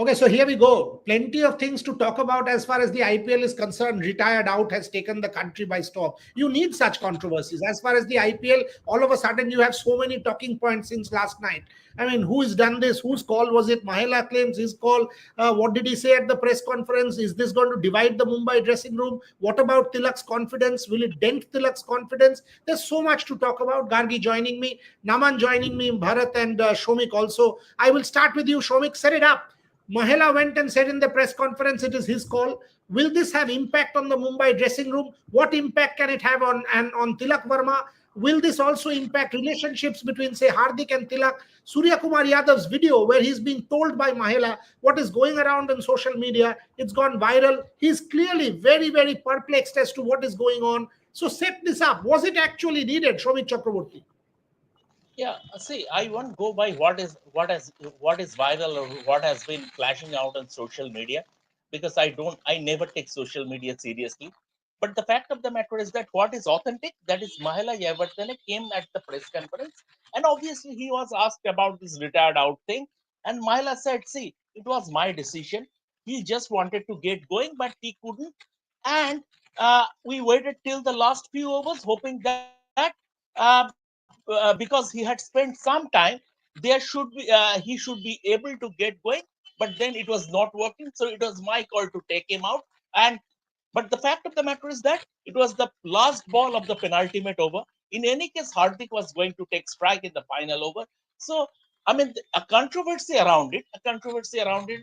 Okay, so here we go. Plenty of things to talk about as far as the IPL is concerned. Retired out has taken the country by storm. You need such controversies. As far as the IPL, all of a sudden you have so many talking points since last night. I mean, who has done this? Whose call was it? Mahela claims his call. What did he say at the press conference? Is this going to divide the Mumbai dressing room? What about Tilak's confidence? Will it dent Tilak's confidence? There's so much to talk about. Gargi joining me, Naman joining me, Bharat and Shomik also. I will start with you, Shomik. Set it up. Mahela went and said in the press conference it is his call. Will this have impact on the Mumbai dressing room? What impact can it have on Tilak Verma? Will this also impact relationships between, say, Hardik and Tilak? Surya Kumar Yadav's video, where he's being told by Mahela what is going around on social media, it's gone viral. He's clearly very, very perplexed as to what is going on. So set this up. Was it actually needed, Shomik Chakraborty? Yeah, see, I won't go by what is viral or what has been flashing out on social media, because I never take social media seriously. But the fact of the matter is that what is authentic, that is Mahela Yavardhane came at the press conference, and obviously he was asked about this retired out thing, and Mahela said, "See, it was my decision. He just wanted to get going, but he couldn't, and we waited till the last few overs, hoping that." Because he had spent some time, he should be able to get going, but then it was not working, so it was my call to take him out. And but the fact of the matter is that it was the last ball of the penultimate over. In any case, Hardik was going to take strike in the final over. So I mean, a controversy around it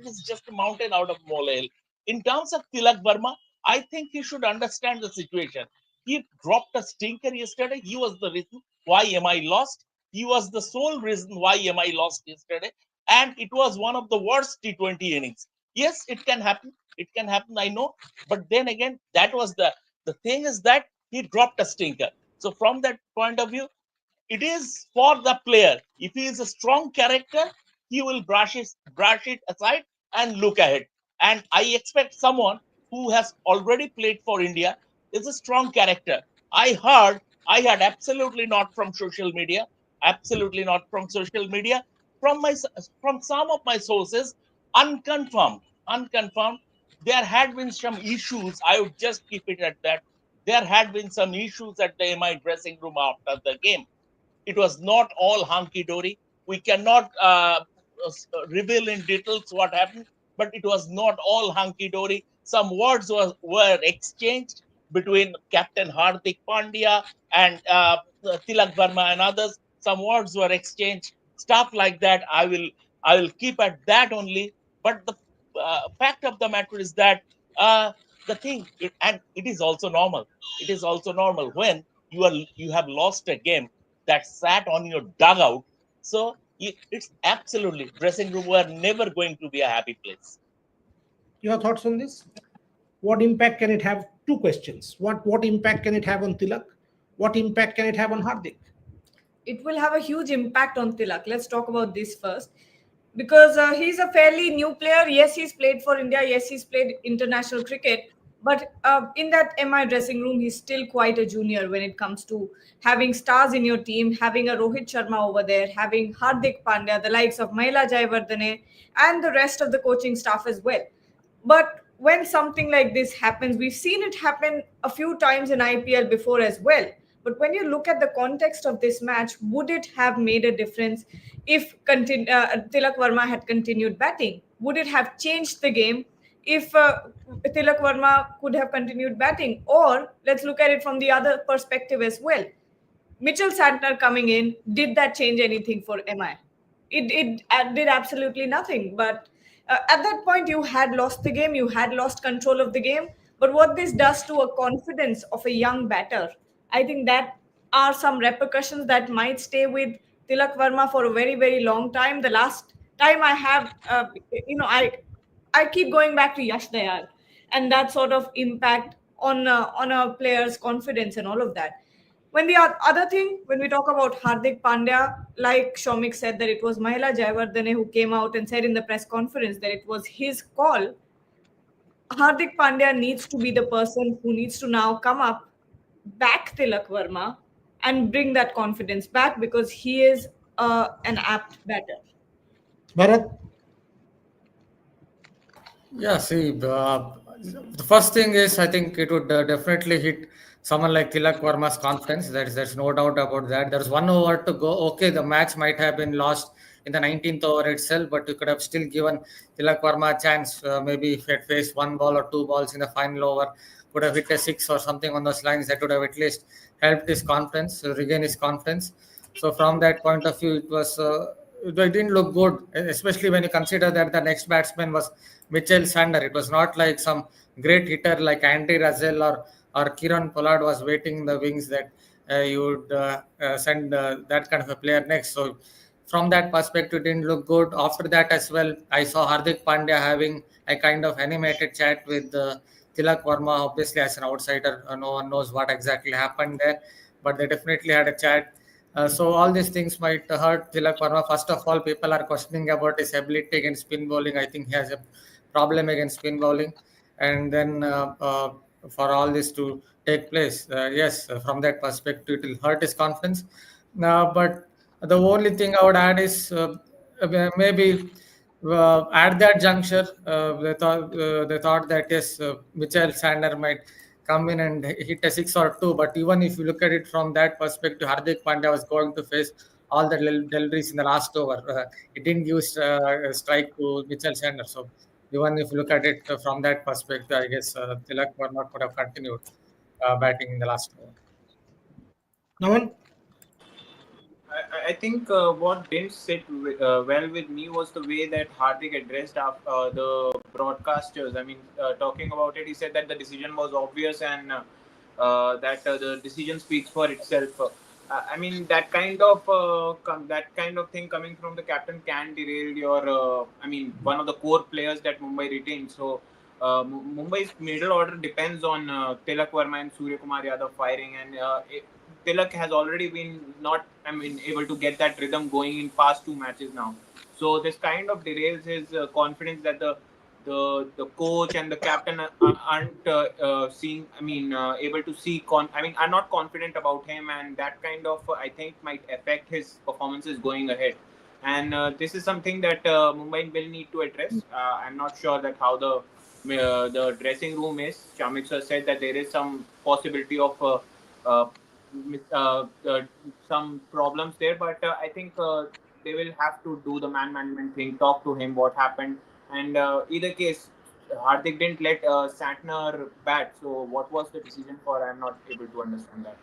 is just a mountain out of molehill. In terms of Tilak Verma, I think he should understand the situation. He dropped a stinker yesterday. He was the reason why MI lost. He was the sole reason why MI lost yesterday. And it was one of the worst T20 innings. Yes, it can happen. It can happen, I know. But then again, that was the thing is that he dropped a stinker. So from that point of view, it is for the player. If he is a strong character, he will brush it aside and look ahead. And I expect someone who has already played for India is a strong character. I heard absolutely not from social media, absolutely not from social media, from my from some of my sources, unconfirmed, unconfirmed. There had been some issues. I would just keep it at that. There had been some issues at the MI dressing room after the game. It was not all hunky dory. We cannot reveal in details what happened, but it was not all hunky dory. Some words were exchanged between Captain Hardik Pandya and Tilak Verma and others. Some words were exchanged, stuff like that. I will keep at that only. But the fact of the matter is that uh, and it is also normal. It is also normal when you have lost a game that sat on your dugout. So it's absolutely dressing room were never going to be a happy place. Your thoughts on this? What impact can it have? Two questions. What impact can it have on Tilak? What impact can it have on Hardik? It will have a huge impact on Tilak. Let's talk about this first. Because he's a fairly new player. Yes, he's played for India. Yes, he's played international cricket. But in that MI dressing room, he's still quite a junior when it comes to having stars in your team, having a Rohit Sharma over there, having Hardik Pandya, the likes of Mahela Jayawardene, and the rest of the coaching staff as well. But when something like this happens, we've seen it happen a few times in IPL before as well. But when you look at the context of this match, would it have made a difference if Tilak Verma had continued batting? Would it have changed the game if Tilak Verma could have continued batting? Or let's look at it from the other perspective as well. Mitchell Santner coming in, did that change anything for MI? It did absolutely nothing. But at that point, you had lost the game, you had lost control of the game. But what this does to a confidence of a young batter, I think that are some repercussions that might stay with Tilak Verma for a very, very long time. The last time I have, I keep going back to Yash Dayal and that sort of impact on a player's confidence and all of that. When the other thing, when we talk about Hardik Pandya, like Shomik said that it was Mahela Jayawardene who came out and said in the press conference that it was his call. Hardik Pandya needs to be the person who needs to now come up, back Tilak Verma, and bring that confidence back because he is an apt batter. Bharat? Yeah, see, the first thing is I think it would definitely hit someone like Tilak Varma's confidence. There's no doubt about that. There's 1 over to go. Okay, the match might have been lost in the 19th over itself, but you could have still given Tilak Varma a chance. Maybe if he had faced 1 ball or 2 balls in the final over, could have hit a six or something on those lines. That would have at least helped his confidence, regain his confidence. So from that point of view, it didn't look good, especially when you consider that the next batsman was Mitchell Sander. It was not like some great hitter like Andy Russell or Kieran Pollard was waiting in the wings that you would send that kind of a player next. So from that perspective, it didn't look good. After that as well, I saw Hardik Pandya having a kind of animated chat with Tilak Varma. Obviously, as an outsider, no one knows what exactly happened there, but they definitely had a chat. So all these things might hurt Tilak Varma. First of all, people are questioning about his ability against spin bowling. I think he has a problem against spin bowling, and then for all this to take place, yes, from that perspective, it will hurt his confidence. But the only thing I would add is maybe at that juncture, they thought that yes, Mitchell Sander might come in and hit a six or two. But even if you look at it from that perspective, Hardik Pandya was going to face all the deliveries in the last over. He didn't use a strike to Mitchell Sander. So even if you look at it from that perspective, I guess Tilak Varma could have continued batting in the last over. Naman? I think what didn't sit well with me was the way that Hardik addressed the broadcasters. I mean, talking about it, he said that the decision was obvious and that the decision speaks for itself. I mean, that kind of thing coming from the captain can derail your. I mean, one of the core players that Mumbai retains. So. Mumbai's middle order depends on Tilak Verma and Surya Kumar Yadav firing, and Tilak has already been not, I mean, able to get that rhythm going in past 2 matches now. So this kind of derails his confidence that the coach and the captain aren't seeing. I mean, able to see. Are not confident about him, and that kind of I think might affect his performances going ahead. And this is something that Mumbai will need to address. I'm not sure that how the dressing room is. Shamik sir said that there is some possibility of uh, some problems there, but I think they will have to do the man management thing, talk to him what happened, and either case, Hardik didn't let Santner bat. So what was the decision for? I'm not able to understand that.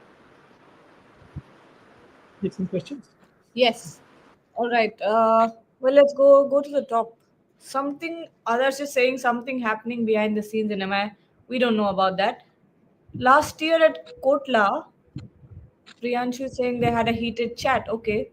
Take some questions. Yes. All right. Well, let's go to the top. Something others is saying something happening behind the scenes in MI. We don't know about that. Last year at Kotla, Priyanshu is saying they had a heated chat. Okay.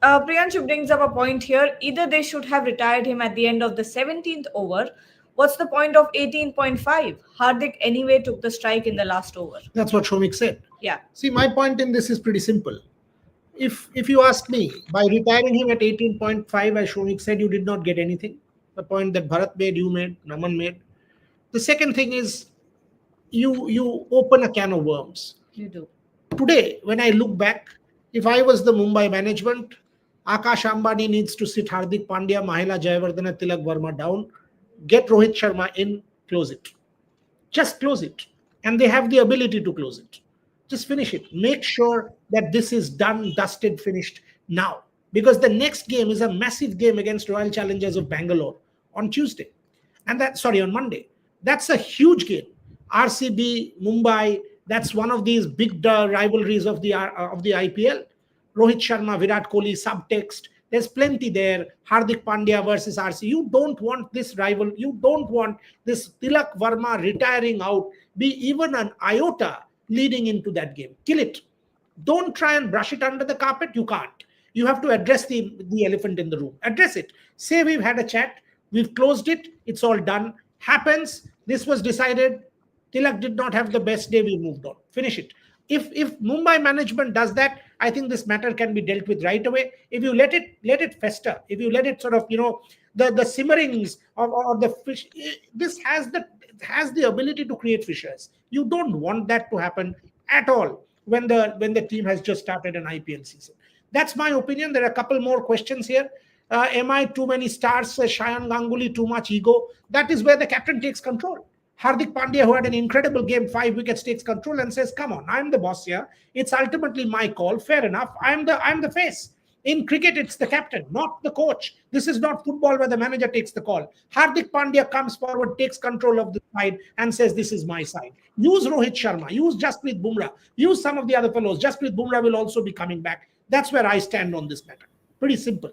Priyanshu brings up a point here. Either they should have retired him at the end of the 17th over. What's the point of 18.5? Hardik anyway took the strike in the last over. That's what Shomik said. Yeah. See, my point in this is pretty simple. If you ask me, by retiring him at 18.5, as Shomik said, you did not get anything. The point that Bharat made, you made, Naman made. The second thing is you open a can of worms. You do. Today, when I look back, if I was the Mumbai management, Akash Ambani needs to sit Hardik Pandya, Mahela Jayawardene, Tilak Verma down, get Rohit Sharma in, close it. Just close it. And they have the ability to close it. Just finish it. Make sure that this is done, dusted, finished now. Because the next game is a massive game against Royal Challengers of Bangalore on Tuesday. And on Monday. That's a huge game. RCB, Mumbai, that's one of these big rivalries of the IPL. Rohit Sharma, Virat Kohli, subtext. There's plenty there. Hardik Pandya versus RC. You don't want this rival. You don't want this Tilak Verma retiring out be even an iota leading into that game. Kill it. Don't try and brush it under the carpet. You can't. You have to address the elephant in the room. Address it. Say we've had a chat. We've closed it. It's all done. Happens. This was decided. Tilak did not have the best day. We moved on. Finish it. If Mumbai management does that, I think this matter can be dealt with right away. If you let it fester, if you let it sort of, the simmerings or the fish, this has the ability to create fissures. You don't want that to happen at all when the team has just started an IPL season. That's my opinion. There are a couple more questions here. Am I too many stars? Shayan Ganguly, too much ego? That is where the captain takes control. Hardik Pandya, who had an incredible game, 5 wickets, takes control and says, "Come on, I'm the boss here. It's ultimately my call. Fair enough. I'm the face." In cricket, it's the captain, not the coach. This is not football where the manager takes the call. Hardik Pandya comes forward, takes control of the side, and says, "This is my side." Use Rohit Sharma, use Jasprit Bumrah, use some of the other fellows. Jasprit Bumrah will also be coming back. That's where I stand on this matter. Pretty simple.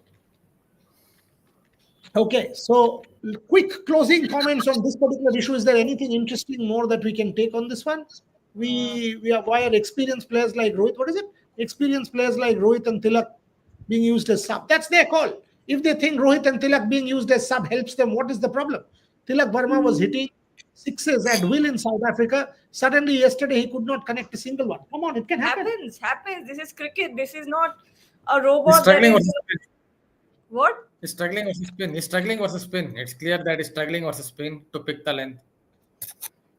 Okay, so quick closing comments on this particular issue. Is there anything interesting more that we can take on this one? We are why are experienced players like Rohit? What is it? Experienced players like Rohit and Tilak being used as sub. That's their call. If they think Rohit and Tilak being used as sub helps them, what is the problem? Tilak Verma was hitting sixes at will in South Africa. Suddenly, yesterday, he could not connect a single one. Come on, it can happen. Happens. This is cricket. This is not a He's robot that struggling is. versus spin. What? He's struggling versus spin. He's struggling versus spin. It's clear that he's struggling versus spin to pick the length.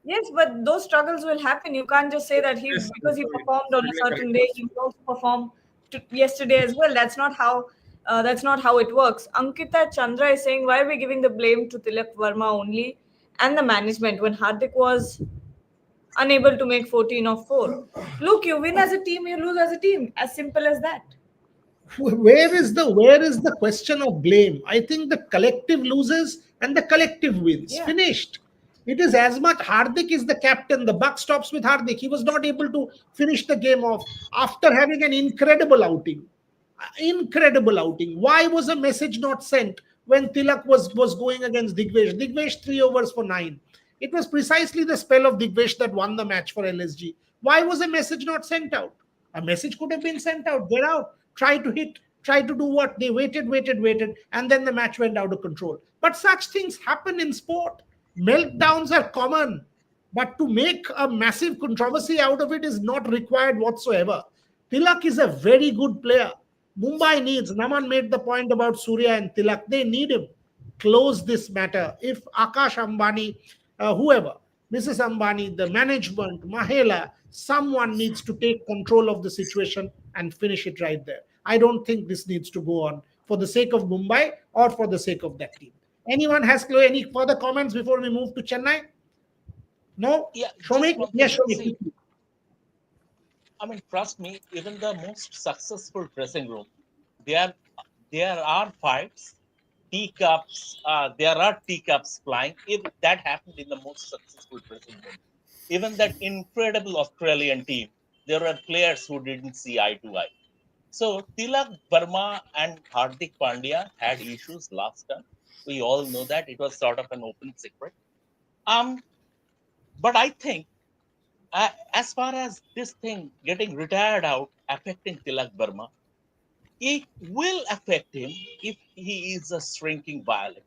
Yes, but those struggles will happen. You can't just say that Yes, because he sorry. performed on a certain day, he will also perform yesterday as well. That's not how it works. Ankita Chandra is saying, why are we giving the blame to Tilak Verma only and the management when Hardik was unable to make 14 of 4? Look, you win as a team, you lose as a team. As simple as that. Where is the question of blame? I think the collective loses and the collective wins. Yeah. Finished. It is as much Hardik is the captain. The buck stops with Hardik. He was not able to finish the game off after having an incredible outing. Incredible outing. Why was a message not sent when Tilak was going against Digvesh? Digvesh 3 overs for 9. It was precisely the spell of Digvesh that won the match for LSG. Why was a message not sent out? A message could have been sent out. Get out. Try to hit. Try to do what? They waited, and then the match went out of control. But such things happen in sport. Meltdowns are common. But to make a massive controversy out of it is not required whatsoever. Tilak is a very good player. Mumbai needs, Naman made the point about Surya and Tilak. They need him. Close this matter. If Akash Ambani, whoever, Mrs. Ambani, the management, Mahela, someone needs to take control of the situation and finish it right there. I don't think this needs to go on for the sake of Mumbai or for the sake of that team. Anyone has any further comments before we move to Chennai? No? Yeah, Shomik? just Yes, one thing. Shomik. See, I mean, trust me, even the most successful dressing room, there are fights, teacups, there are teacups flying. If that happened in the most successful dressing room, even that incredible Australian team, there were players who didn't see eye to eye. So Tilak Verma and Hardik Pandya had issues last time. We all know that it was sort of an open secret. Um, but I think as far as this thing getting retired out affecting Tilak Verma, it will affect him if he is a shrinking violet.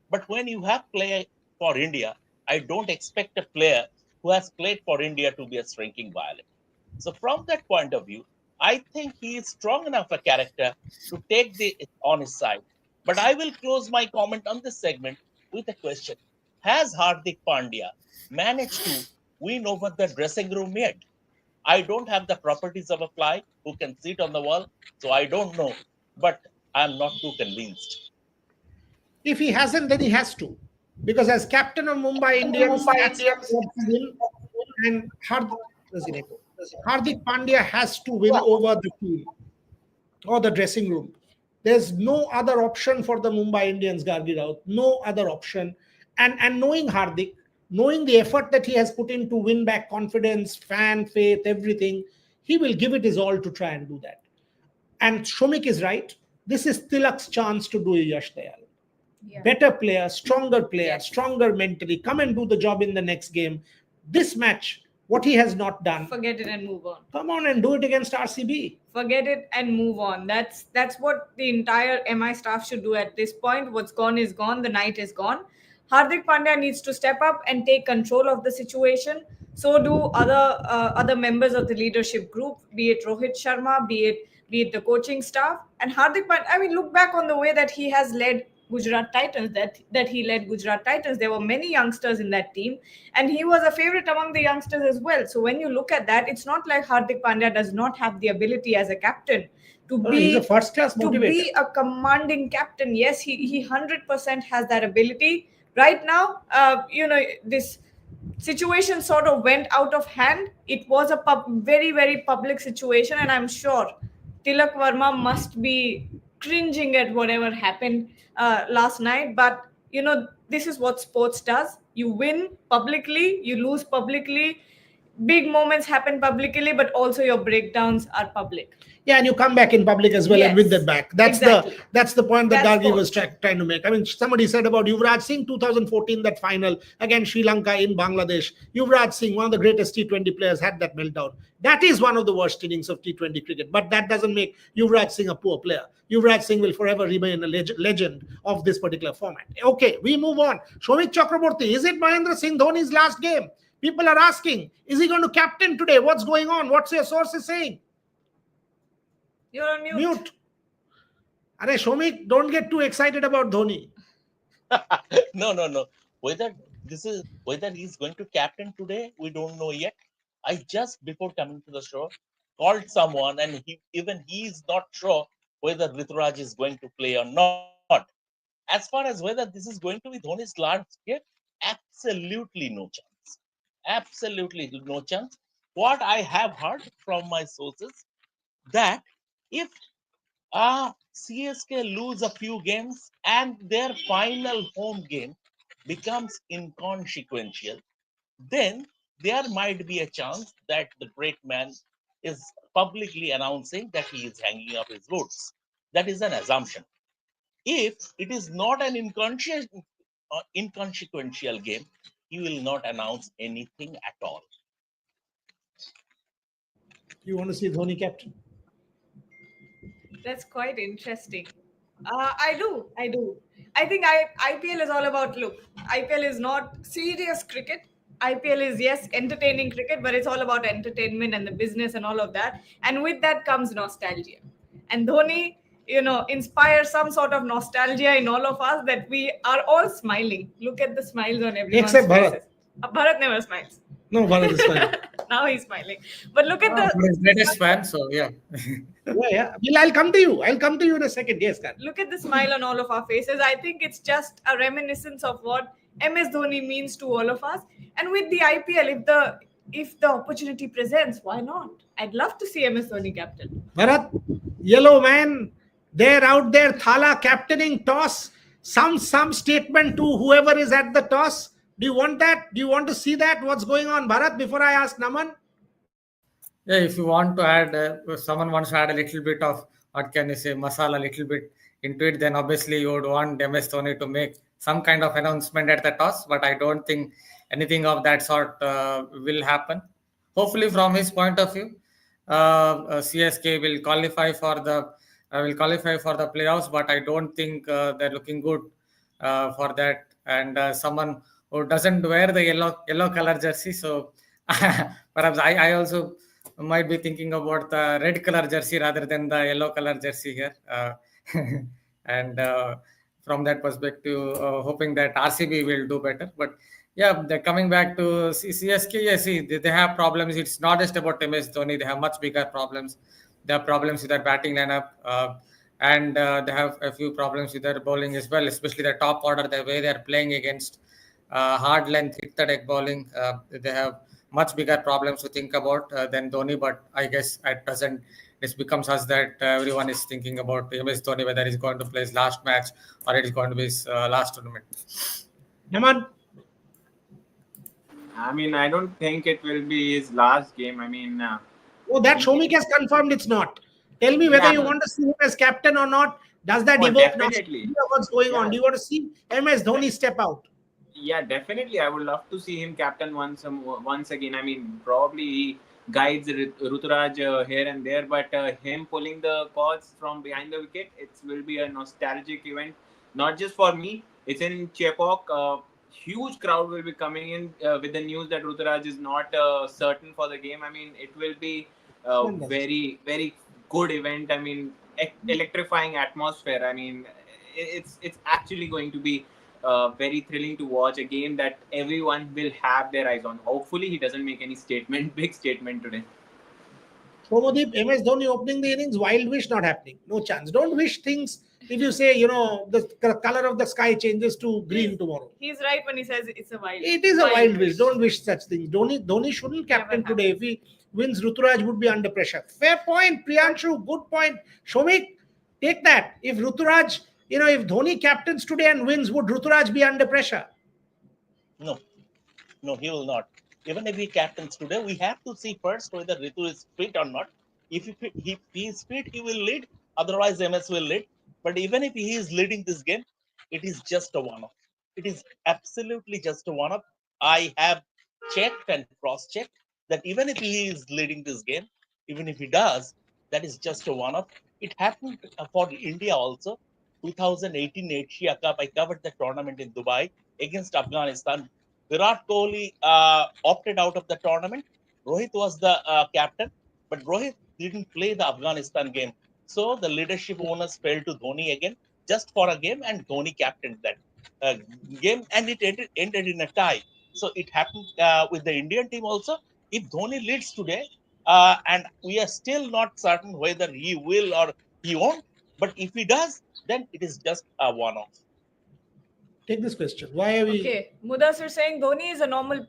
But when you have played for India, I don't expect a player who has played for India to be a shrinking violet. So from that point of view, I think he is strong enough a character to take the on his side. But I will close my comment on this segment with a question. Has Hardik Pandya managed to win over the dressing room yet? I don't have the properties of a fly who can sit on the wall, so I don't know. But I'm not too convinced. If he hasn't, then he has to. Because as captain of Mumbai Indians, that's what he will. And Hardik Pandya has to win over the team or the dressing room. There's no other option for the Mumbai Indians, Gargi Raut. No other option. And knowing Hardik, knowing the effort that he has put in to win back confidence, fan faith, everything, he will give it his all to try and do that. And Shomik is right. This is Tilak's chance to do a Yash Dayal. Yeah. Better player, stronger player, Yes. stronger mentally. Come and do the job in the next game. This match, what he has not done, Forget it and move on. come on and do it against RCB. Forget it and move on. That's what the entire MI staff should do at this point. What's gone is gone. The night is gone. Hardik Pandya needs to step up and take control of the situation. So do other members of the leadership group, be it Rohit Sharma, be it the coaching staff. And Hardik Pandya, I mean, look back on the way that he has led Gujarat Titans, that he led Gujarat Titans. There were many youngsters in that team, and he was a favorite among the youngsters as well. So when you look at that, it's not like Hardik Pandya does not have the ability as a captain He's a first-class to motivator. be a commanding captain. Yes, he 100% has that ability. Right now, this situation sort of went out of hand. It was a very, very public situation, and I'm sure Tilak Verma must be cringing at whatever happened last night. But this is what sports does. You win publicly, you lose publicly. Big moments happen publicly, but also your breakdowns are public. Yeah, and you come back in public as well and win Yes, that back. That's exactly. the point that That's Dargi was sports. trying to make. I mean, somebody said about Yuvraj Singh 2014, that final against Sri Lanka in Bangladesh. Yuvraj Singh, one of the greatest T20 players, had that meltdown. That is one of the worst innings of T20 cricket, but that doesn't make Yuvraj Singh a poor player. Yuvraj Singh will forever remain a legend of this particular format. Okay, we move on. Shomik Chakraborty, is it Mahendra Singh Dhoni's last game? People are asking, is he going to captain today? What's going on? What's your sources saying? You're on mute. Mute. Arey, Shomik, don't get too excited about Dhoni. No. Whether he's going to captain today, we don't know yet. I just before coming to the show called someone, and he is not sure whether Rituraj is going to play or not. As far as whether this is going to be Dhoni's last game, absolutely no chance. Absolutely no chance. What I have heard from my sources that if CSK lose a few games and their final home game becomes inconsequential, then there might be a chance that the great man is publicly announcing that he is hanging up his boots. That is an assumption. If it is not an inconsequential game, he will not announce anything at all. You want to see Dhoni captain? That's quite interesting. I do. I think IPL is all about, look, IPL is not serious cricket. IPL is, yes, entertaining cricket, but it's all about entertainment and the business and all of that. And with that comes nostalgia. And Dhoni, inspires some sort of nostalgia in all of us that we are all smiling. Look at the smiles on everyone's Except Bharat. faces. Bharat never smiles. No, Bharat is fine. Now he's smiling. But look at His greatest fan, so yeah. Yeah. Well, I'll come to you. in a second. Yes, Kar. Look at the smile on all of our faces. I think it's just a reminiscence of what MS Dhoni means to all of us. And with the IPL, if the opportunity presents, why not? I'd love to see MS Dhoni captain. Bharat, yellow man, they're out there, Thala captaining toss. Some statement to whoever is at the toss. Do you want that? Do you want to see that? What's going on, Bharat? Before I ask Naman. Yeah, if you want to add, if someone wants to add a little bit of, what can you say, masala, a little bit into it, then obviously you would want MS Dhoni to make some kind of announcement at the toss, but I don't think anything of that sort will happen. Hopefully, from his point of view, CSK will qualify for the playoffs, but I don't think they're looking good for that. And someone who doesn't wear the yellow color jersey, so perhaps I also might be thinking about the red color jersey rather than the yellow color jersey here. And from that perspective, hoping that RCB will do better. But yeah, they're coming back to CSK. Yeah, see, they have problems. It's not just about MS Dhoni. They have much bigger problems. They have problems with their batting lineup. And they have a few problems with their bowling as well, especially the top order, the way they're playing against hard length, hit the deck bowling. They have much bigger problems to think about than Dhoni, but I guess at present this becomes us that everyone is thinking about MS Dhoni, whether he's going to play his last match or it is going to be his last tournament. Naman. I mean, I don't think it will be his last game. I mean, that Shomik has confirmed it's not. Tell me whether you want to see him as captain or not. Does that evoke definitely what's going on? Do you want to see MS Dhoni step out? Yeah, definitely. I would love to see him captain once again. I mean, probably he guides Ruturaj here and there, but him pulling the cords from behind the wicket, it will be a nostalgic event. Not just for me. It's in Chepauk. Huge crowd will be coming in with the news that Ruturaj is not certain for the game. I mean, it will be a very, very good event. I mean, electrifying atmosphere. I mean, it's actually going to be very thrilling to watch, a game that everyone will have their eyes on. Hopefully, he doesn't make any big statement today. Somadeep, MS Dhoni opening the innings, wild wish not happening. No chance. Don't wish things. If you say, the color of the sky changes to green tomorrow. He's right when he says it's a wild. It is a wild wish. Don't wish such things. Dhoni shouldn't captain Never today. If he wins, Ruturaj would be under pressure. Fair point, Priyanshu. Good point. Shomik, take that. If Ruturaj, if Dhoni captains today and wins, would Ruturaj be under pressure? No, he will not. Even if he captains today, we have to see first whether Ritu is fit or not. If he is fit, he will lead. Otherwise, MS will lead. But even if he is leading this game, it is just a one-off. It is absolutely just a one-off. I have checked and cross-checked that even if he is leading this game, even if he does, that is just a one-off. It happened for India also. 2018 Asia Cup, I covered the tournament in Dubai against Afghanistan. Virat Kohli opted out of the tournament. Rohit was the captain, but Rohit didn't play the Afghanistan game. So the leadership owners fell to Dhoni again, just for a game, and Dhoni captained that game, and it ended in a tie. So it happened with the Indian team also. If Dhoni leads today, and we are still not certain whether he will or he won't, but if he does, then it is just a one-off. Take this question. Why are we... Okay, Mudassir saying Dhoni is a normal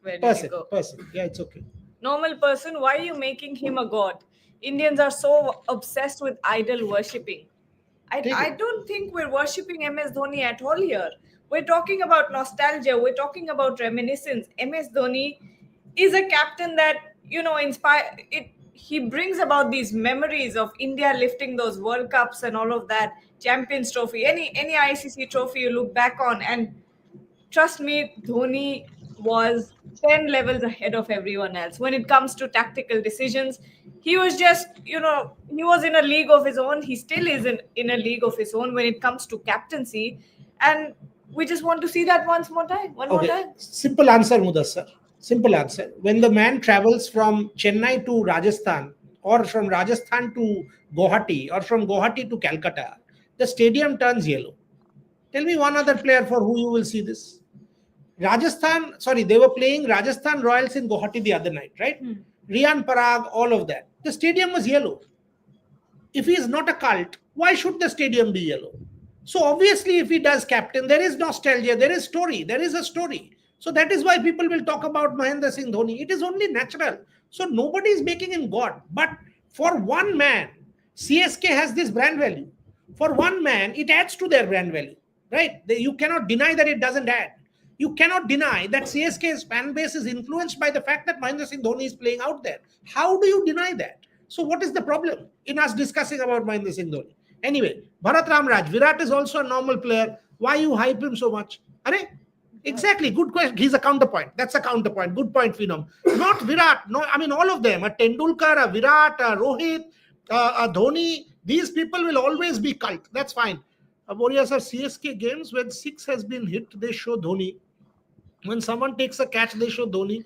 Where did person? you go? Person. Yeah, it's okay. Normal person. Why are you making him a god? Indians are so obsessed with idol worshipping. I don't think we're worshipping MS Dhoni at all here. We're talking about nostalgia. We're talking about reminiscence. MS Dhoni is a captain that, inspire it. He brings about these memories of India lifting those World Cups and all of that, Champions Trophy, any ICC trophy you look back on, and trust me, Dhoni was 10 levels ahead of everyone else when it comes to tactical decisions. He was just, he was in a league of his own. He still is in a league of his own when it comes to captaincy. And we just want to see that one more time. Simple answer, Mudassar. Simple answer. When the man travels from Chennai to Rajasthan, or from Rajasthan to Guwahati, or from Guwahati to Calcutta, the stadium turns yellow. Tell me one other player for who you will see this. They were playing Rajasthan Royals in Guwahati the other night, right? Riyan Parag, all of that. The stadium was yellow. If he is not a cult, why should the stadium be yellow? So obviously, if he does captain, there is nostalgia, there is story, there is a story. So that is why people will talk about Mahendra Singh Dhoni. It is only natural. So nobody is making him God. But for one man, CSK has this brand value. For one man, it adds to their brand value, right? You cannot deny that it doesn't add. You cannot deny that CSK's fan base is influenced by the fact that Mahendra Singh Dhoni is playing out there. How do you deny that? So what is the problem in us discussing about Mahendra Singh Dhoni? Anyway, Bharat Ramraj, Virat is also a normal player. Why you hype him so much? Exactly, good question. He's a counterpoint. That's a counterpoint. Good point, Phenom. Not Virat. No, I mean all of them. A Tendulkar, a Virat, a Rohit, a Dhoni. These people will always be cult. That's fine. Warriors are CSK games when 6 has been hit, they show Dhoni. When someone takes a catch, they show Dhoni.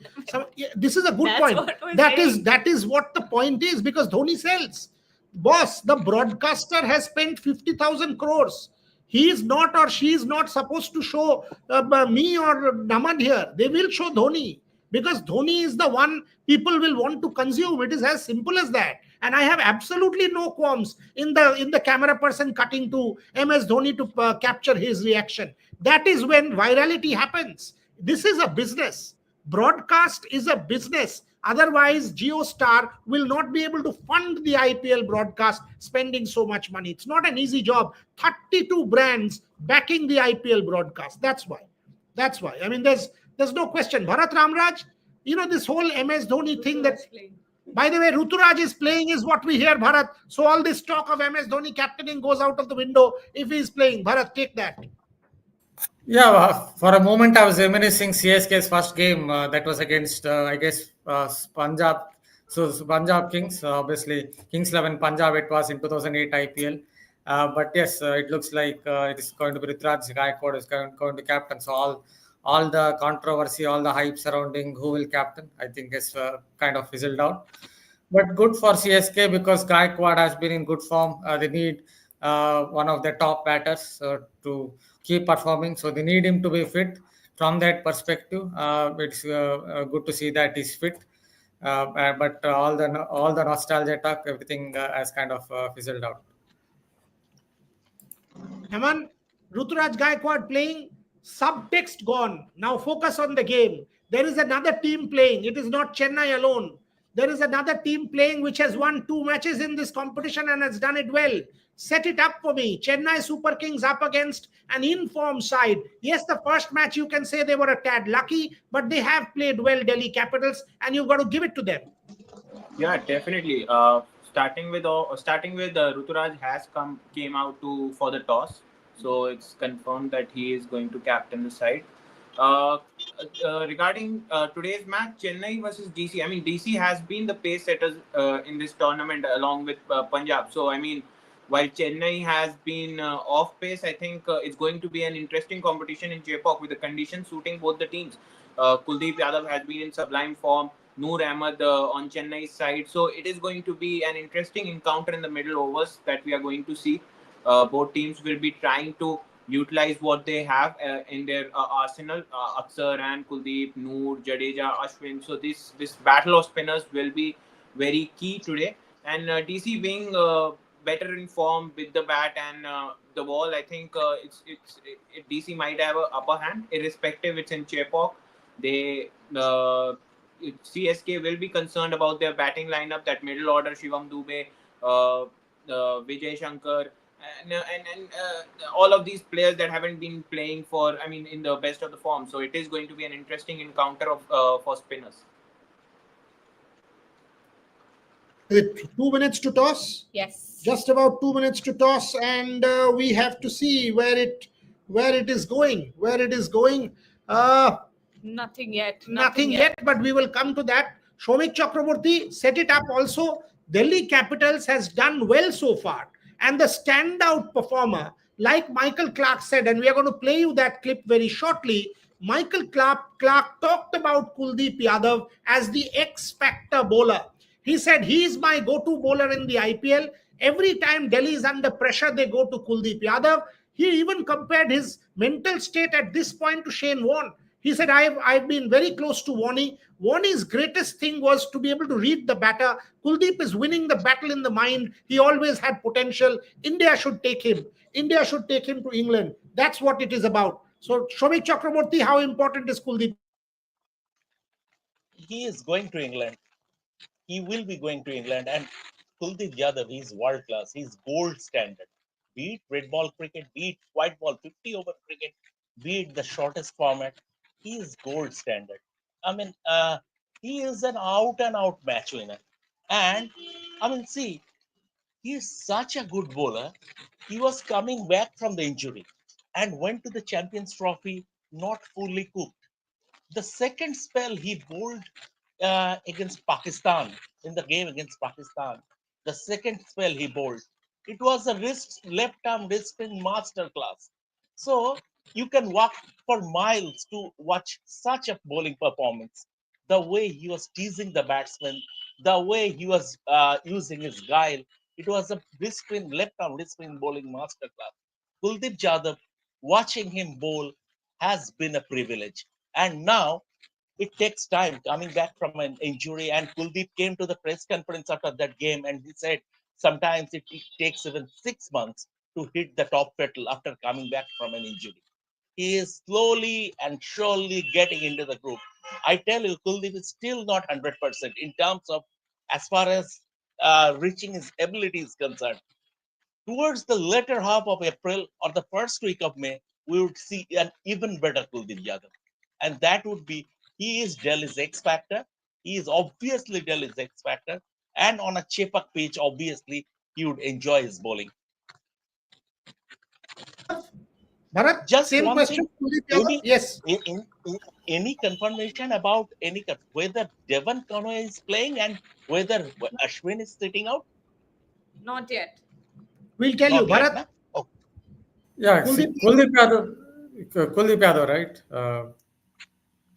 This is a good point. That is what the point is, because Dhoni sells. Boss, the broadcaster has spent 50,000 crores. He is not or she is not supposed to show me or Naman here. They will show Dhoni, because Dhoni is the one people will want to consume. It is as simple as that. And I have absolutely no qualms in the camera person cutting to MS Dhoni to capture his reaction. That is when virality happens. This is a business. Broadcast is a business. Otherwise, JioStar will not be able to fund the IPL broadcast, spending so much money. It's not an easy job. 32 brands backing the IPL broadcast. That's why. I mean, there's no question. Bharat Ramraj, this whole MS Dhoni thing that... By the way, Ruturaj is playing is what we hear, Bharat. So all this talk of MS Dhoni captaining goes out of the window if he is playing. Bharat, take that. Yeah, for a moment I was reminiscing CSK's first game that was against, Punjab. So Punjab Kings, obviously Kings 11 Punjab, it was in 2008 IPL. But yes, it looks like it is going to be Ruturaj Gaikwad is going to captain. So all the controversy, all the hype surrounding who will captain, I think is kind of fizzled out. But good for CSK because Gaikwad has been in good form. They need one of the top batters to keep performing. So they need him to be fit. From that perspective, it's good to see that he's fit. But all the nostalgia talk, everything has kind of fizzled out. Heman, Ruturaj Gaikwad playing, subtext gone. Now focus on the game. There is another team playing. It is not Chennai alone. There is another team playing which has won 2 matches in this competition and has done it well. Set it up for me. Chennai Super Kings up against an informed side. Yes, the first match you can say they were a tad lucky, but they have played well, Delhi Capitals, and you've got to give it to them. Yeah, definitely. Starting with Ruturaj came out for the toss, so it's confirmed that he is going to captain the side. Uh, Regarding today's match, Chennai versus DC. I mean, DC has been the pace setters in this tournament along with Punjab. So, I mean, while Chennai has been off pace, I think it's going to be an interesting competition in Chepauk with the conditions suiting both the teams. Kuldeep Yadav has been in sublime form. Noor Ahmed on Chennai's side. So it is going to be an interesting encounter in the middle overs that we are going to see. Both teams will be trying to utilize what they have in their arsenal. Aksar and Kuldeep, Noor, Jadeja, Ashwin. So this battle of spinners will be very key today. And DC being better in form with the bat and the ball, I think DC might have an upper hand, irrespective. It's in Chepauk. They CSK will be concerned about their batting lineup, that middle order, Shivam Dubey, Vijay Shankar, and all of these players that haven't been playing in the best of the form. So it is going to be an interesting encounter for spinners. With 2 minutes to toss? Yes. Just about 2 minutes to toss, and we have to see where it is going. Where it is going. Nothing yet. Nothing yet, but we will come to that. Shomik Chakraborty set it up also. Delhi Capitals has done well so far. And the standout performer, like Michael Clark said, and we are going to play you that clip very shortly. Michael Clark talked about Kuldeep Yadav as the X-factor bowler. He said he is my go-to bowler in the IPL. Every time Delhi is under pressure, they go to Kuldeep Yadav. He even compared his mental state at this point to Shane Warne. He said, I've been very close to Warnie. Warnie's greatest thing was to be able to read the batter. Kuldeep is winning the battle in the mind. He always had potential. India should take him. India should take him to England. That's what it is about. So, Shomik Chakraborty, how important is Kuldeep? He is going to England. He will be going to England. And Kuldeep Yadav, he's world class. He's gold standard. Be it red ball cricket, be it white ball 50 over cricket, be it the shortest format, he is gold standard. I mean, he is an out and out match winner. And I mean, see, he is such a good bowler. He was coming back from the injury and went to the Champions Trophy not fully cooked. The second spell he bowled against Pakistan, in the game against Pakistan, the second spell he bowled, it was a left arm wrist spin masterclass. So you can walk for miles to watch such a bowling performance. The way he was teasing the batsman, the way he was using his guile, it was a wrist spin, left arm wrist spin bowling masterclass. Kuldeep Yadav, watching him bowl has been a privilege. And now it takes time coming back from an injury. And Kuldeep came to the press conference after that game and he said sometimes it takes even 6 months to hit the top petal after coming back from an injury. He is slowly and surely getting into the group. I tell you, Kuldeep is still not 100% in terms of as far as reaching his ability is concerned. Towards the later half of April or the first week of May, we would see an even better Kuldeep Yadav. And that would be, he is Delhi's X Factor. He is obviously Delhi's X Factor. And on a Chepauk pitch, obviously, he would enjoy his bowling. Bharat, Just same one question. thing. Yes. Any confirmation about whether Devon Conway is playing and whether Ashwin is sitting out? Not yet. We'll tell you, Not yet, Bharat. na? Oh, Yeah, Kuldeep Yadav, right?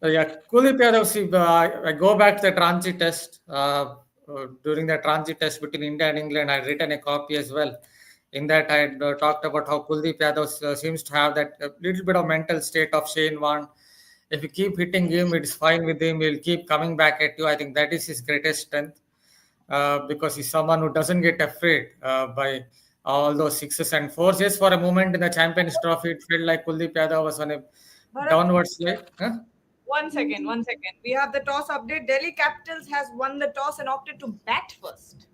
Kuldeep Yadav, see, I go back to the transit test. During the transit test between India and England, I had written a copy as well. In that, I had talked about how Kuldeep Yadav seems to have that little bit of mental state of Shane Warne. If you keep hitting him, it's fine with him. He'll keep coming back at you. I think that is his greatest strength, because he's someone who doesn't get afraid by all those sixes and fours. Yes, for a moment in the Champions Trophy, it felt like Kuldeep Yadav was on a Bharat, downward slide. Huh? one second, one second. We have the toss update. Delhi Capitals has won the toss and opted to bat first.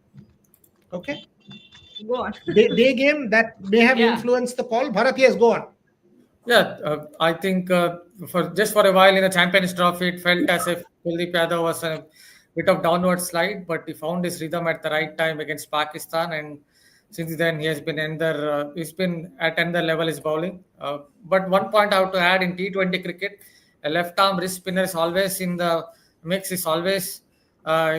Okay. Go on. Day game that may have Yeah. influenced the call. Bharat, yes, go on. Yeah, I think for a while in the Champions Trophy, it felt as if Kuldeep Yadav was a bit of downward slide, but he found his rhythm at the right time against Pakistan, and since then he has been he's been at another level his bowling. But one point I have to add, in T20 cricket, a left arm wrist spinner is always in the mix, is always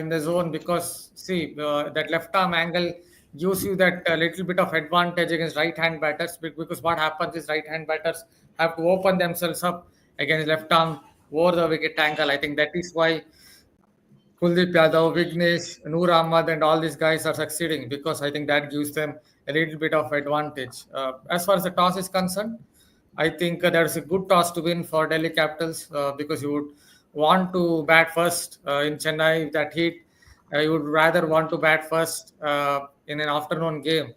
in the zone, because see that left arm angle gives you that little bit of advantage against right hand batters, because what happens is right hand batters have to open themselves up against left arm over the wicket angle. I think that is why Kuldeep Yadav, Vignesh, Noor Ahmad, and all these guys are succeeding, because I think that gives them a little bit of advantage. As far as the toss is concerned, I think there's a good toss to win for Delhi Capitals, because you would want to bat first in Chennai. That heat, you would rather want to bat first in an afternoon game.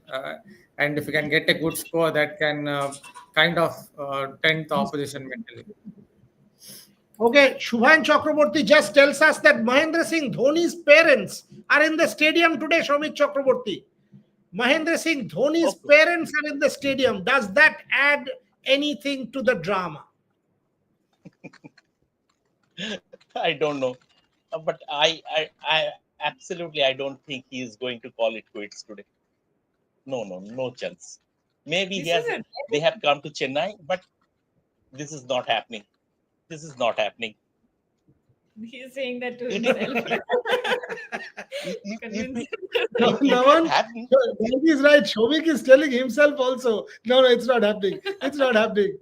And if you can get a good score, that can kind of tend the opposition mentally. Okay, Shubhan Chakraborty just tells us that Mahendra Singh Dhoni's parents are in the stadium today, Shomit Chakraborty. Mahendra Singh Dhoni's parents are in the stadium. Does that add anything to the drama? I don't know, but I absolutely I don't think he is going to call it quits today. No chance. Maybe they have come to Chennai, but this is not happening. This is not happening. He's saying that to himself. He's right. Shomik is telling himself also. No, it's not happening. It's not happening.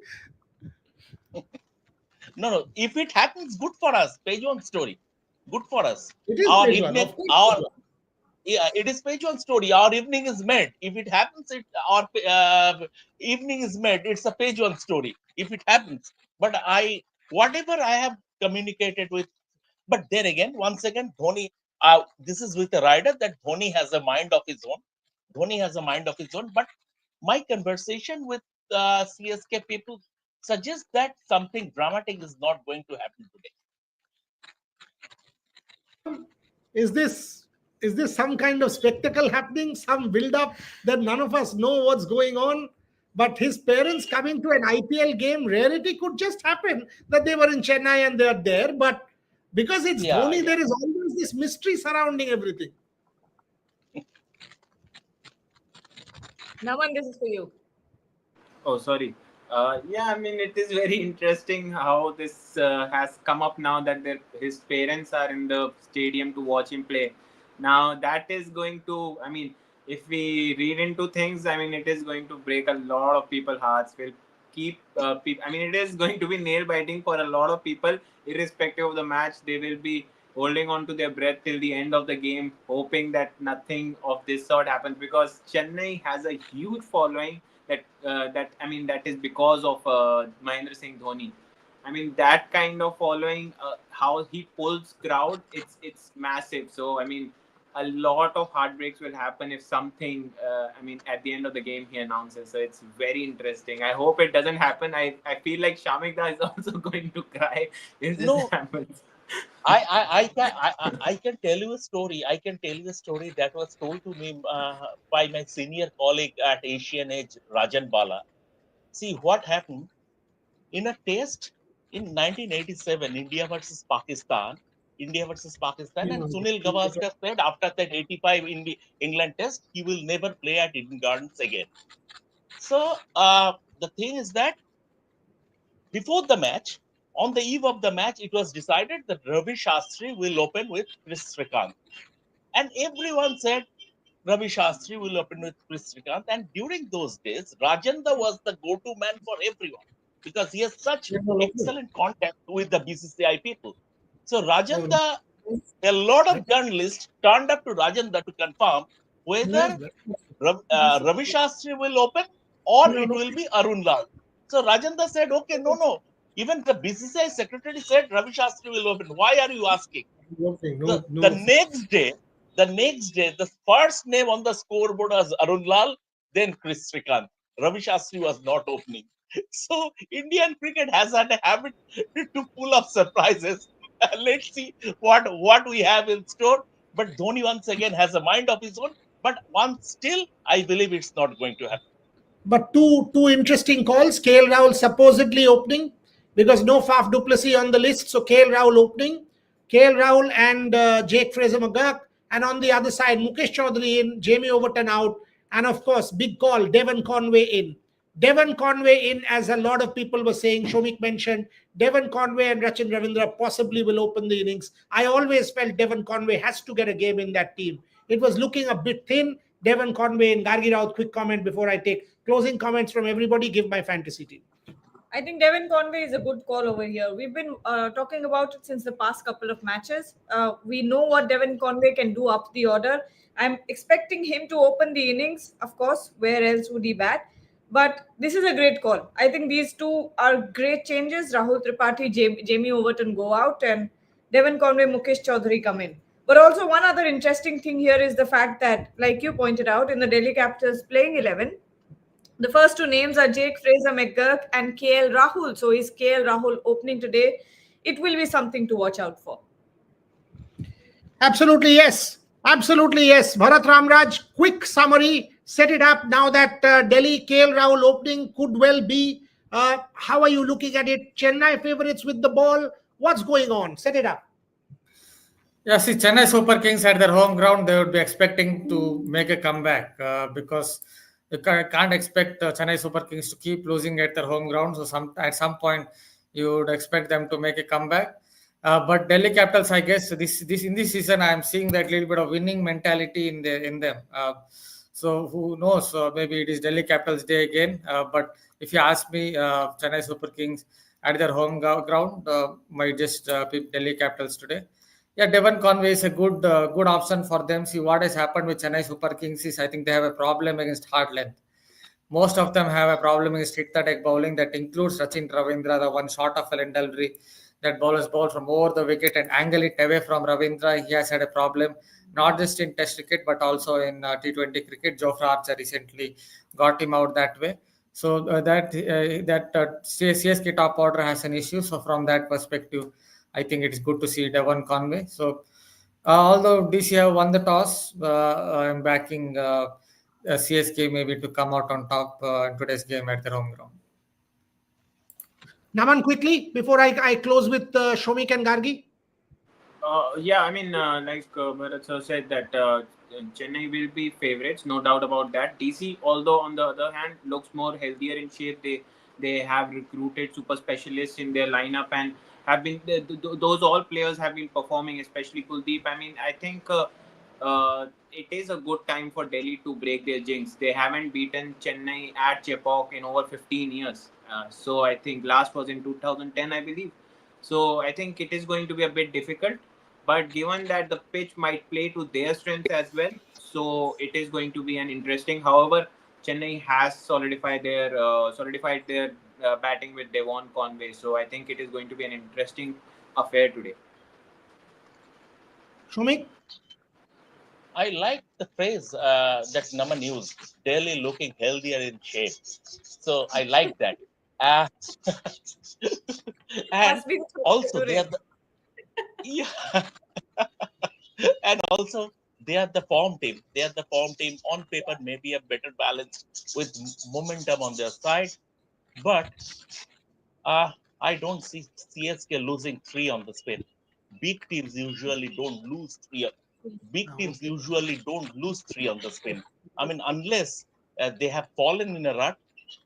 No. If it happens, good for us. Page one story. Good for us. It is our page evening, one. it is page one story. Our evening is made. If it happens, our evening is made. It's a page one story. If it happens, but whatever I have communicated with, but then again, once again, Dhoni. This is with a rider that Dhoni has a mind of his own. Dhoni has a mind of his own. But my conversation with CSK people suggests that something dramatic is not going to happen today. Is this some kind of spectacle happening? Some build up that none of us know what's going on? But his parents coming to an IPL game, rarity could just happen that they were in Chennai and they are there. But because it's Dhoni, there is always this mystery surrounding everything. Naman, this is for you. Oh, sorry. I mean, it is very interesting how this has come up now that his parents are in the stadium to watch him play. Now, that is going to, I mean, if we read into things, I mean, it is going to break a lot of people's hearts. Will keep people. I mean, it is going to be nail biting for a lot of people, irrespective of the match. They will be holding on to their breath till the end of the game, hoping that nothing of this sort happens, because Chennai has a huge following. That is because of Mahendra Singh Dhoni. I mean, that kind of following, how he pulls crowd, it's massive. So I mean, a lot of heartbreaks will happen if something, at the end of the game he announces. So it's very interesting. I hope it doesn't happen. I feel like Shamikda is also going to cry if this happens. I can tell you a story. I can tell you a story that was told to me by my senior colleague at Asian Age, Rajan Bala. See what happened in a test in 1987, India versus Pakistan, and Sunil Gavaskar said after that 85 in the England test, he will never play at Eden Gardens again. So the thing is that before the match, on the eve of the match, it was decided that Ravi Shastri will open with Chris Srikanth. And everyone said Ravi Shastri will open with Chris Srikanth. And during those days, Rajendra was the go-to man for everyone because he has such excellent contact with the BCCI people. So Rajendra, a lot of journalists turned up to Rajendra to confirm whether Ravi Shastri will open or it will be Arun Lal. So Rajendra said, okay, no. Even the BCCI secretary said Ravi Shastri will open. Why are you asking? Okay, The, no, the no. next day, the first name on the scoreboard was Arun Lal, then Chris Srikanth. Ravi Shastri was not opening. So Indian cricket has had a habit to pull up surprises. Let's see what we have in store. But Dhoni once again has a mind of his own. But once still, I believe it's not going to happen. But two interesting calls. KL Rahul supposedly opening because no Faf du Plessis on the list. So KL Rahul opening. KL Rahul and Jake Fraser McGurk. And on the other side, Mukesh Chaudhary in, Jamie Overton out. And of course, big call, Devon Conway in. Devon Conway in, as a lot of people were saying, Shomik mentioned, Devon Conway and Rachin Ravindra possibly will open the innings. I always felt Devon Conway has to get a game in that team. It was looking a bit thin. Devon Conway and Gargi Raut, quick comment before I take closing comments from everybody. Give my fantasy team. I think Devon Conway is a good call over here. We've been talking about it since the past couple of matches. We know what Devon Conway can do up the order. I'm expecting him to open the innings, of course. Where else would he bat? But this is a great call. I think these two are great changes. Rahul Tripathi, Jamie Overton go out, and Devon Conway, Mukesh Chaudhary come in. But also, one other interesting thing here is the fact that, like you pointed out, in the Delhi Capitals playing 11, the first two names are Jake Fraser McGurk and KL Rahul. So is KL Rahul opening today? It will be something to watch out for. Absolutely yes. Absolutely yes. Bharat Ramraj, quick summary. Set it up now that Delhi KL Rahul opening could well be. How are you looking at it? Chennai favorites with the ball. What's going on? Set it up. Yeah, see, Chennai Super Kings at their home ground, they would be expecting to make a comeback because you can't expect Chennai Super Kings to keep losing at their home ground. So at some point, you would expect them to make a comeback. But Delhi Capitals, I guess, this in this season, I am seeing that little bit of winning mentality in them. So who knows? Maybe it is Delhi Capitals day again. But if you ask me, Chennai Super Kings at their home ground might just pick Delhi Capitals today. Yeah, Devon Conway is a good option for them. See what has happened with Chennai Super Kings is I think they have a problem against hard length. Most of them have a problem against hit the deck bowling that includes Rachin Ravindra, the one shot of a Lendalry that bowlers bowl from over the wicket and angle it away from Ravindra. He has had a problem not just in Test cricket but also in T20 cricket. Jofra Archer recently got him out that way. So CSK top order has an issue. So from that perspective, I think it's good to see Devon Conway. So although DC have won the toss, I'm backing CSK maybe to come out on top in today's game at their home ground. Naman, quickly, before I close with Shomik and Gargi. Yeah, I mean, like Bharat sir said that Chennai will be favorites, no doubt about that. DC, although on the other hand, looks more healthier in shape. They have recruited super specialists in their lineup and have been those all players have been performing, especially Kuldeep. I mean, I think it is a good time for Delhi to break their jinx. They haven't beaten Chennai at Chepauk in over 15 years. So I think last was in 2010, I believe. So I think it is going to be a bit difficult. But given that the pitch might play to their strengths as well, so it is going to be an interesting. However, Chennai has solidified their batting with Devon Conway, so I think it is going to be an interesting affair today. Shomik? I like the phrase that Naman used, Delhi looking healthier in shape. So I like that. Uh, and Must be so also they are favorite. the, yeah, and also they are the form team. They are the form team on paper, maybe a better balance with momentum on their side. But uh, I don't see CSK losing three on the spin. Big teams usually don't lose three. Big teams usually don't lose three on the spin. I mean, unless they have fallen in a rut.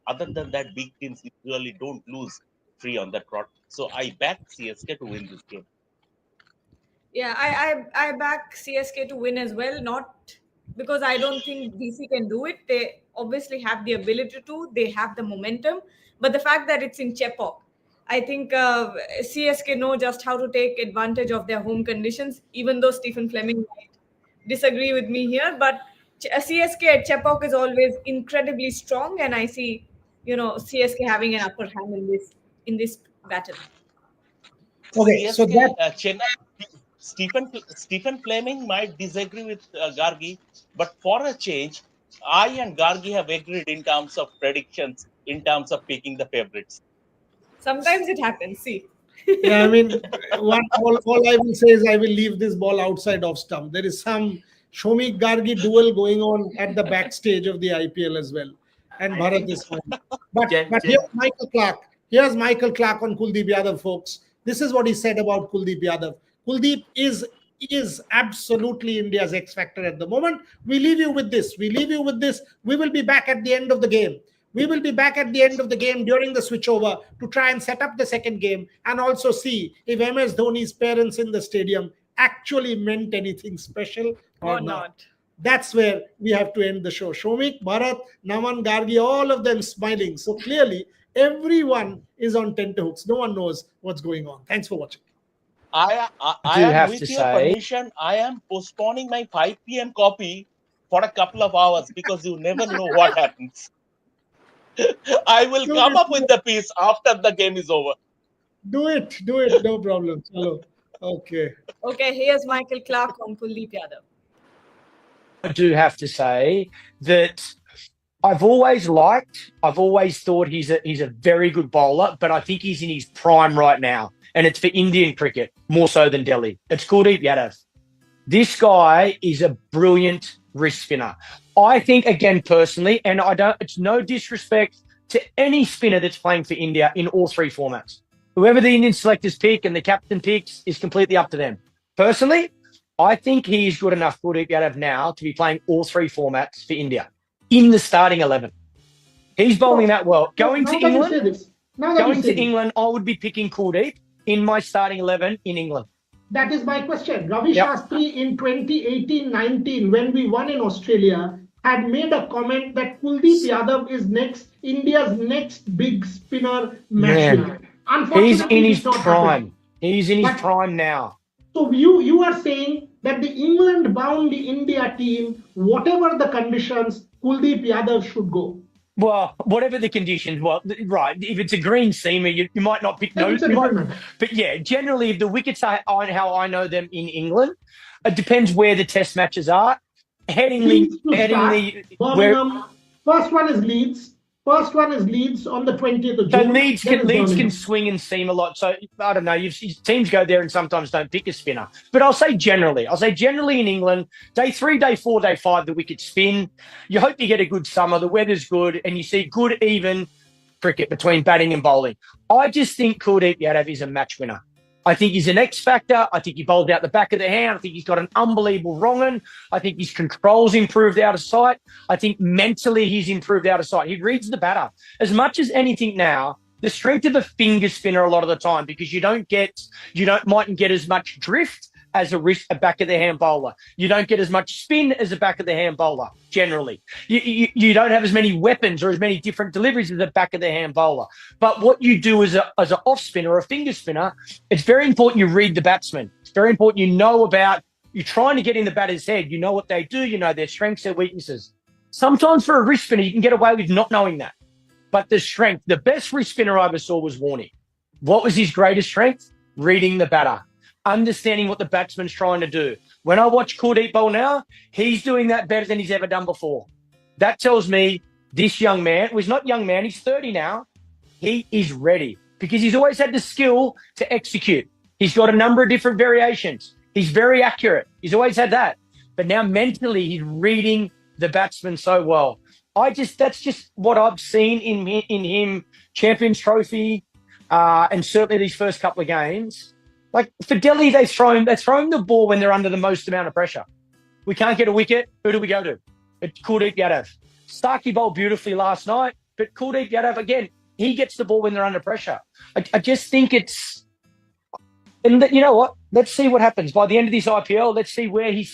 Other than that, big teams usually don't lose three on that rut. So I back CSK to win this game. Yeah, I back CSK to win as well. Not because I don't think DC can do it. They obviously have the ability to. They have the momentum, but the fact that it's in Chepauk, I think CSK know just how to take advantage of their home conditions. Even though Stephen Fleming might disagree with me here, but CSK at Chepauk is always incredibly strong, and I see CSK having an upper hand in this. in this battle. Okay, so CSK, that Chennai, Stephen Fleming might disagree with Gargi, but for a change, I and Gargi have agreed in terms of predictions, in terms of picking the favorites. Sometimes it happens. See. yeah, I mean, all I will say is I will leave this ball outside off stump. There is some Shomik Gargi duel going on at the backstage of the IPL as well, and Bharat is fine. But here's Michael Clark. Here's Michael Clark on Kuldeep Yadav, folks. This is what he said about Kuldeep Yadav. Kuldeep is absolutely India's X factor at the moment. We leave you with this. We leave you with this. We will be back at the end of the game. We will be back at the end of the game during the switchover to try and set up the second game and also see if MS Dhoni's parents in the stadium actually meant anything special or not. That's where we have to end the show. Shomik, Bharat, Naman, Gargi, all of them smiling. So clearly, everyone is on tenterhooks. No one knows what's going on. Thanks for watching. I am, with your permission, I am postponing my 5 p.m. copy for a couple of hours because you never know what happens. I will come up with the piece after the game is over. Do it. No problem. Hello. Okay, Here's Michael Clark on Kuldeep Yadav. I do have to say that I've always thought he's a very good bowler, but I think he's in his prime right now. And it's for Indian cricket, more so than Delhi. It's Kuldeep Yadav. This guy is a brilliant wrist spinner. I think, again, personally, and it's no disrespect to any spinner that's playing for India in all three formats. Whoever the Indian selectors pick and the captain picks is completely up to them. Personally, I think he is good enough, Kuldeep Yadav, now to be playing all three formats for India in the starting 11. He's bowling that well. Going to England, I would be picking Kuldeep in my starting 11 in England. That is my question. Ravi Shastri in 2018-19, when we won in Australia, had made a comment that Kuldeep Yadav is India's next big spinner match winner. He's in his prime. He's in his prime now. So you are saying that the England-bound India team, whatever the conditions, Kuldeep Yadav should go. Well, whatever the conditions, right. If it's a green seamer, you might not pick those. But yeah, generally, if the wickets are on how I know them in England, it depends where the test matches are. Birmingham. First one is Leeds. On the 20th of June. So Leeds can swing and seam a lot. So I don't know. Teams go there and sometimes don't pick a spinner. But I'll say generally in England, day 3, day 4, day 5, the wickets spin. You hope you get a good summer. The weather's good, and you see good even cricket between batting and bowling. I just think Kuldeep Yadav is a match winner. I think he's an X factor. I think he bowled out the back of the hand. I think he's got an unbelievable wrong-un. I think his control's improved out of sight. I think mentally he's improved out of sight. He reads the batter. As much as anything now, the strength of a finger spinner a lot of the time, because you mightn't get as much drift as a back of the hand bowler. You don't get as much spin as a back of the hand bowler, generally. You don't have as many weapons or as many different deliveries as a back of the hand bowler. But what you do as an off spinner or a finger spinner, it's very important you read the batsman. It's very important you're trying to get in the batter's head. You know what they do. You know their strengths, their weaknesses. Sometimes for a wrist spinner, you can get away with not knowing that. But the best wrist spinner I ever saw was Warnie. What was his greatest strength? Reading the batter. Understanding what the batsman's trying to do. When I watch Kuldeep bowl now, he's doing that better than he's ever done before. That tells me this young man, he's not young man, he's 30 now, he is ready because he's always had the skill to execute. He's got a number of different variations. He's very accurate. He's always had that. But now mentally, he's reading the batsman so well. That's just what I've seen in him, Champions Trophy, and certainly these first couple of games. Like for Delhi, they're throwing the ball when they're under the most amount of pressure. We can't get a wicket. Who do we go to? It's Kuldeep Yadav. Starkey bowled beautifully last night, but Kuldeep Yadav, again, he gets the ball when they're under pressure. I just think you know what? Let's see what happens. By the end of this IPL, let's see where he sits.